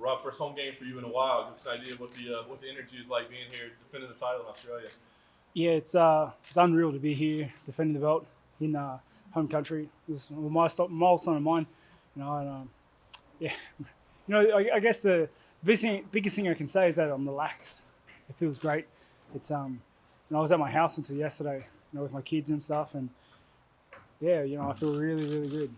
Rob, first home game for you in a while. Just an idea of what the energy is like being here, defending the title in Australia. Yeah, it's unreal to be here defending the belt in home country. It's a milestone of mine, and yeah, I guess the biggest thing I can say is that I'm relaxed. It feels great. It's I was at my house until yesterday, with my kids and stuff, and yeah, I feel really, really good.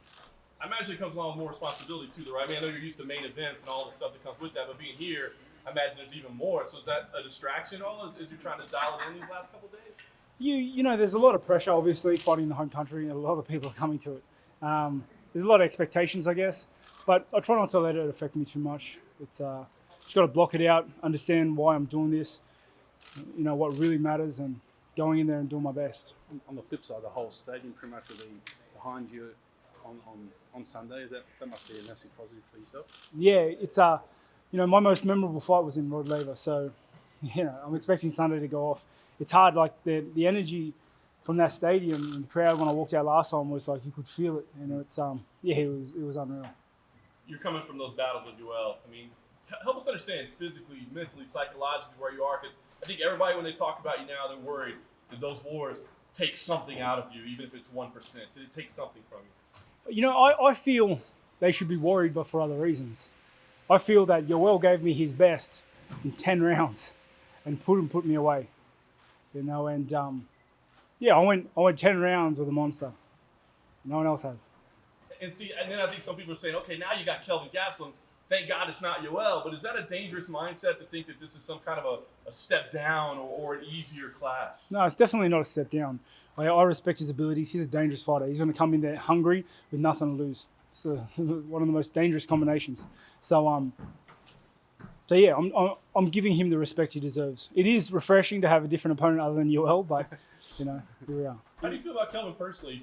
I imagine it comes along with more responsibility too, though, right? I mean, I know you're used to main events and all the stuff that comes with that, but being here, I imagine there's even more. So is that a distraction at all as you're trying to dial it in these last couple of days? There's a lot of pressure, obviously, fighting in the home country, and a lot of people are coming to it. There's a lot of expectations, I guess, but I try not to let it affect me too much. It's just got to block it out, understand why I'm doing this, what really matters, and going in there and doing my best. On the flip side, the whole stadium pretty much will be behind you on Sunday. That must be a massive positive for yourself. Yeah, it's my most memorable fight was in Rod Laver, so I'm expecting Sunday to go off. It's hard, like the energy from that stadium and the crowd when I walked out last time was like you could feel it. It's it was unreal. You're coming from those battles with Yoel. I mean, help us understand physically, mentally, psychologically where you are, because I think everybody when they talk about you now, they're worried that those wars take something out of you, even if it's 1%. Did it take something from you? I feel they should be worried, but for other reasons. I feel that Yoel gave me his best in 10 rounds and put me away. And I went 10 rounds with a monster. No one else has. And then I think some people are saying, okay, now you got Kelvin Gastelum. Thank God it's not Yoel. But is that a dangerous mindset to think that this is some kind of a step down or an easier clash? No, it's definitely not a step down. I respect his abilities. He's a dangerous fighter. He's going to come in there hungry with nothing to lose. It's one of the most dangerous combinations. So yeah, I'm giving him the respect he deserves. It is refreshing to have a different opponent other than Yoel, but here we are. How do you feel about Kelvin personally?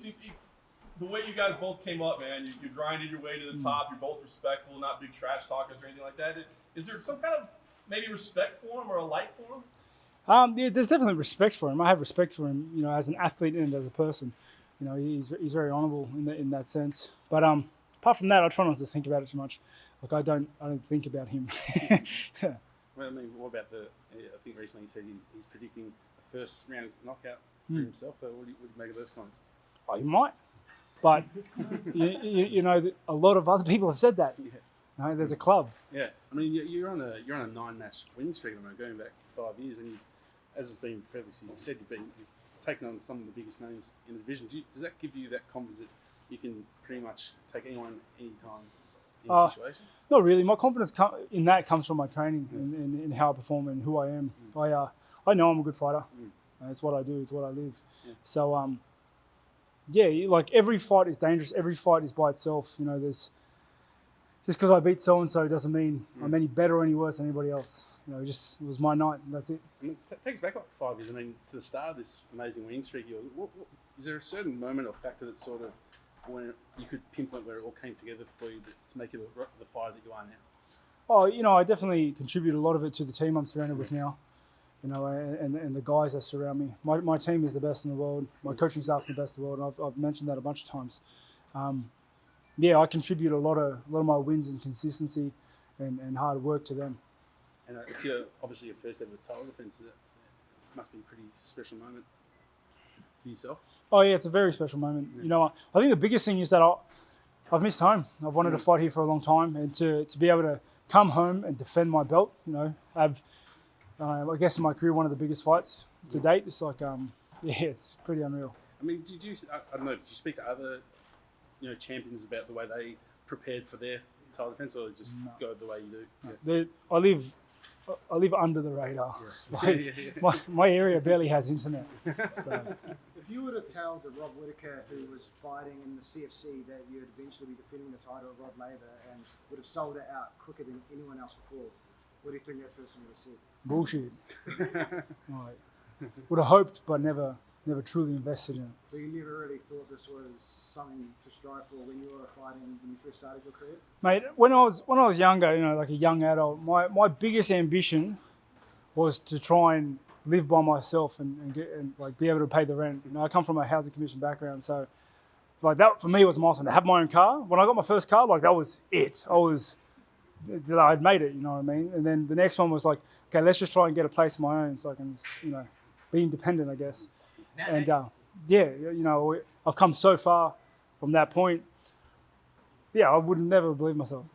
The way you guys both came up, man, you grinded your way to the top. You're both respectful, not big trash talkers or anything like that. Is there some kind of maybe respect for him or a like for him? Yeah, there's definitely respect for him. I have respect for him, as an athlete and as a person. He's very honourable in that sense. But apart from that, I try not to think about it too much. Like I don't think about him. Well, I mean, what about I think recently he said he's predicting a first round knockout for himself. What do you make of those comments? Oh, he might. But, a lot of other people have said that. Yeah. There's a club. Yeah. I mean, you're on a 9-match winning streak, going back 5 years, and as has been previously said, you've taken on some of the biggest names in the division. Does that give you that confidence that you can pretty much take anyone, anytime in a situation? Not really. My confidence in that comes from my training and how I perform and who I am. I know I'm a good fighter. It's what I do. It's what I live. Yeah. So, like every fight is dangerous. Every fight is by itself. There's just because I beat so and so doesn't mean I'm any better or any worse than anybody else. It was my night, and that's it. I mean, it takes back like 5 years. I mean, to the start of this amazing winning streak, is there a certain moment or factor that sort of when you could pinpoint where it all came together for you to make you the fighter that you are now? Oh, I definitely contribute a lot of it to the team I'm surrounded with now. And the guys that surround me. My team is the best in the world. My coaching staff is the best in the world. And I've mentioned that a bunch of times. I contribute a lot of my wins and consistency and hard work to them. And it's obviously your first ever title defense. It must be a pretty special moment for yourself. Oh yeah, it's a very special moment. Yeah. I think the biggest thing is that I've missed home. I've wanted to fight here for a long time, and to be able to come home and defend my belt. I guess in my career, one of the biggest fights to date. It's like, it's pretty unreal. I mean, I don't know, did you speak to other, champions about the way they prepared for their title defense, or just go the way you do? Yeah. I live under the radar. Yeah. My area barely has internet. So. If you were to tell the Rob Whittaker who was fighting in the CFC that you'd eventually be defending the title of Rod Laver and would have sold it out quicker than anyone else before, what do you think that person would have said? Bullshit. Would have hoped, but never truly invested in it. So you never really thought this was something to strive for when you were fighting when you first started your career? Mate, when I was younger, like a young adult, my biggest ambition was to try and live by myself and be able to pay the rent. I come from a housing commission background, so like that for me was a milestone. To have my own car. When I got my first car, like that was it. I was that I'd made it, you know what I mean? And then the next one was like, okay, let's just try and get a place of my own so I can, you know, be independent, I guess. And yeah, you know, I've come so far from that point. Yeah, I would never believe myself.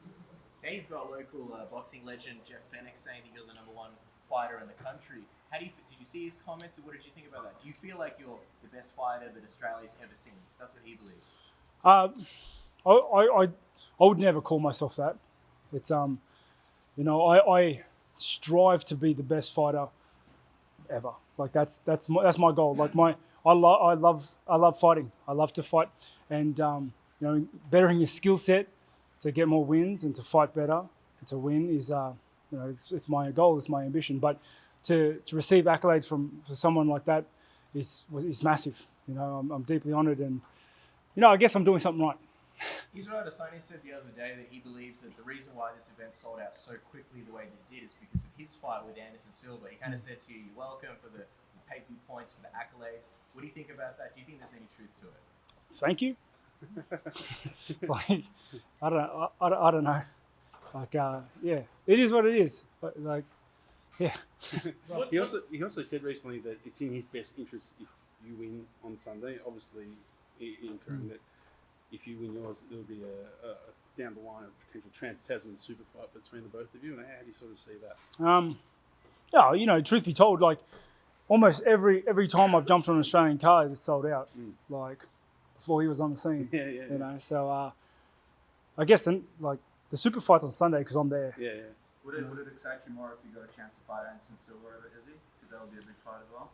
Now you've got local boxing legend Jeff Fenech saying that you're the #1 fighter in the country. How do you did you see his comments, or what did you think about that? Do you feel like you're the best fighter that Australia's ever seen? That's what he believes. I would never call myself that. It's you know, I strive to be the best fighter ever. Like that's my goal. Like I love fighting. I love to fight, and you know, bettering your skill set to get more wins and to fight better and to win is you know, it's my goal. It's my ambition. But to receive accolades from someone like that is massive. You know, I'm deeply honoured, and you know, I guess I'm doing something right. Israel Adesanya said the other day that he believes that the reason why this event sold out so quickly the way it did is because of his fight with Anderson Silva. He kind of said to you, "You're welcome for the pay-per-view points, for the accolades." What do you think about that? Do you think there's any truth to it? Thank you. Like, I don't know. Like, yeah, it is what it is. But like, yeah. He also said recently that it's in his best interest if you win on Sunday. Obviously, inferring that if you win yours, there'll be a down the line a potential trans-Tasman super fight between the both of you. And how do you sort of see that? Yeah, you know, truth be told, like almost every time I've jumped on an Australian card, it's sold out. Like before he was on the scene. Yeah. You know, so I guess then like the super fight's on Sunday because I'm there. Yeah. Would it excite you more if you got a chance to fight Anderson Silva over Izzy? Because that would be a big fight as well.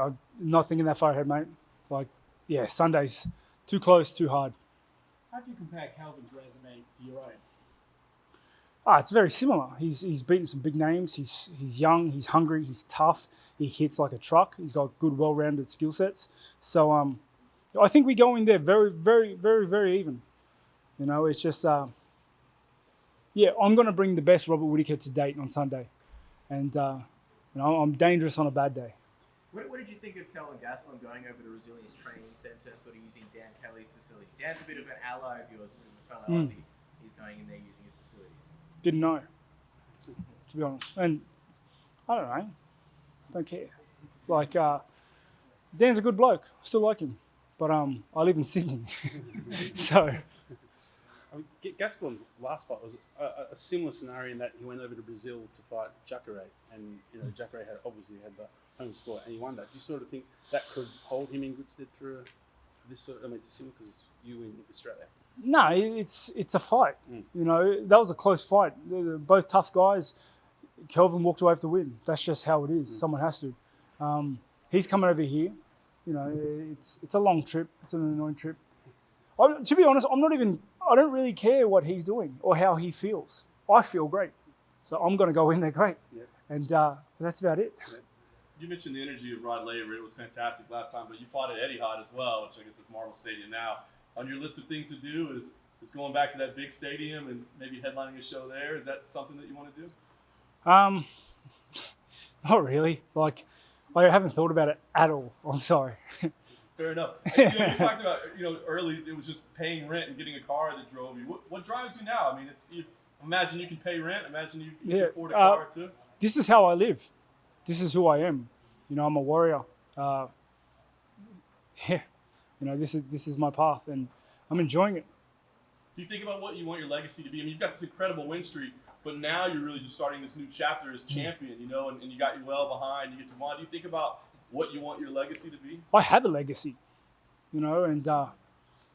I'm not thinking that far ahead, mate. Like, yeah, Sunday's too close, too hard. How do you compare Kelvin's resume to your own? It's very similar. He's beaten some big names. He's young. He's hungry. He's tough. He hits like a truck. He's got good, well-rounded skill sets. So I think we go in there very, very, very, very even. You know, it's just yeah. I'm going to bring the best Robert Whittaker to date on Sunday, and you know, I'm dangerous on a bad day. What did you think of Kelvin Gastelum going over to Resilience Training Centre, sort of using Dan Kelly's facility? Dan's a bit of an ally of yours, a fellow Aussie. He's going in there using his facilities. Didn't know, to be honest. And I don't know. Don't care. Like, Dan's a good bloke. I still like him. But I live in Sydney. So. I mean, Gastelum's last fight was a similar scenario in that he went over to Brazil to fight Jacare. And, you know, Jacare obviously had the home sport and he won that. Do you sort of think that could hold him in good stead for this sort of, I mean, it's similar because it's you in Australia. No, it's a fight. You know, that was a close fight. They're both tough guys. Kelvin walked away with the win. That's just how it is. Someone has to. He's coming over here. You know, it's a long trip. It's an annoying trip. To be honest, I don't really care what he's doing or how he feels. I feel great. So I'm going to go in there great. Yeah. And that's about it. Yeah. You mentioned the energy of Rod Laver. It was fantastic last time, but you fought at Etihad as well, which I guess is Marvel Stadium now. On your list of things to do is going back to that big stadium and maybe headlining a show there. Is that something that you want to do? Not really. Like, I haven't thought about it at all. I'm sorry. Fair enough. And, you talked about, early it was just paying rent and getting a car that drove you. What drives you now? I mean, imagine you can pay rent. Imagine you can afford a car too. This is how I live. This is who I am. You know, I'm a warrior. Yeah. You know, this is my path, and I'm enjoying it. Do you think about what you want your legacy to be? I mean, you've got this incredible win streak, but now you're really just starting this new chapter as champion, and you got Yoel behind, you get Devon. Do you think about what you want your legacy to be? I have a legacy, and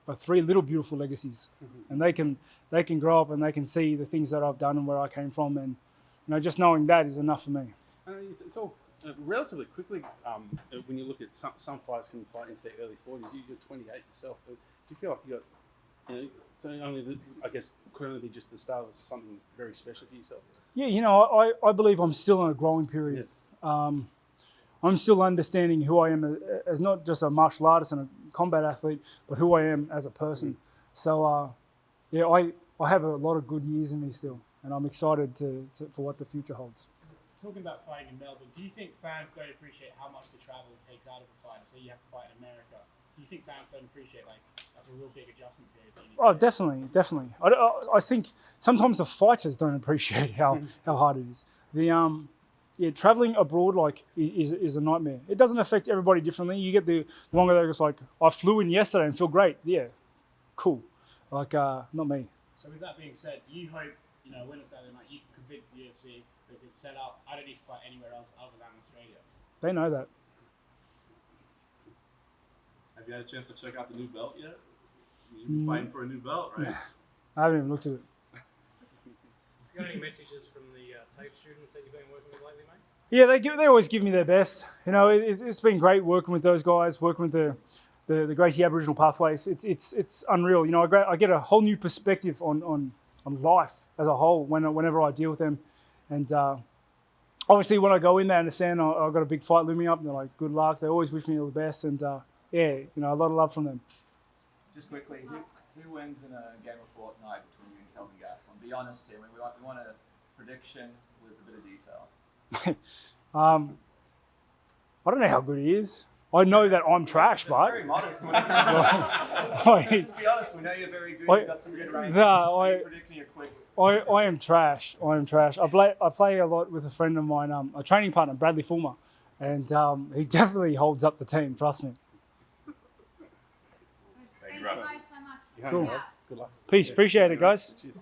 but 3 little beautiful legacies, and they can grow up and they can see the things that I've done and where I came from, and just knowing that is enough for me. I mean, it's all relatively quickly. When you look at some fighters can fight into their early 40s, you're 28 yourself. Do you feel like you got, it's only I guess could only be just the start of something very special for yourself? Yeah, I believe I'm still in a growing period. Yeah. I'm still understanding who I am as not just a martial artist and a combat athlete, but who I am as a person. So, yeah, I have a lot of good years in me still, and I'm excited for what the future holds. Talking about fighting in Melbourne, do you think fans don't appreciate how much the travel takes out of a fight? So you have to fight in America, do you think fans don't appreciate that's a real big adjustment period? That you need Oh, to definitely. I think sometimes the fighters don't appreciate how hard it is. Traveling abroad is a nightmare. It doesn't affect everybody differently. You get the longer that it's like, I flew in yesterday and feel great. Yeah, cool. Not me. So with that being said, do you hope, when it's Saturday night, you can convince the UFC that it's set up, I don't need to fight anywhere else other than Australia? They know that. Have you had a chance to check out the new belt yet? You've been fighting for a new belt, right? I haven't even looked at it. You got any messages from the TAFE students that you've been working with lately, mate? Yeah, they always give me their best. It's been great working with those guys, working with the Gracie Aboriginal pathways. It's unreal. I get a whole new perspective on life as a whole whenever I deal with them. And obviously when I go in there, I understand I've got a big fight looming up, and they're like, good luck. They always wish me all the best. And a lot of love from them. Just quickly, who wins in a game of Fortnite between you and Kelvin Gastelum? Be honest here. We want a prediction with a bit of detail. I don't know how good he is. I know that I'm trash, but Very modest. Just be honest. We know you're very good. You've got some good range. Predicting it quick. I am trash. I play a lot with a friend of mine, a training partner, Bradley Fulmer, and he definitely holds up the team. Trust me. Thank you guys so much. Cool. Good luck. Peace. Appreciate it, guys. Cheers.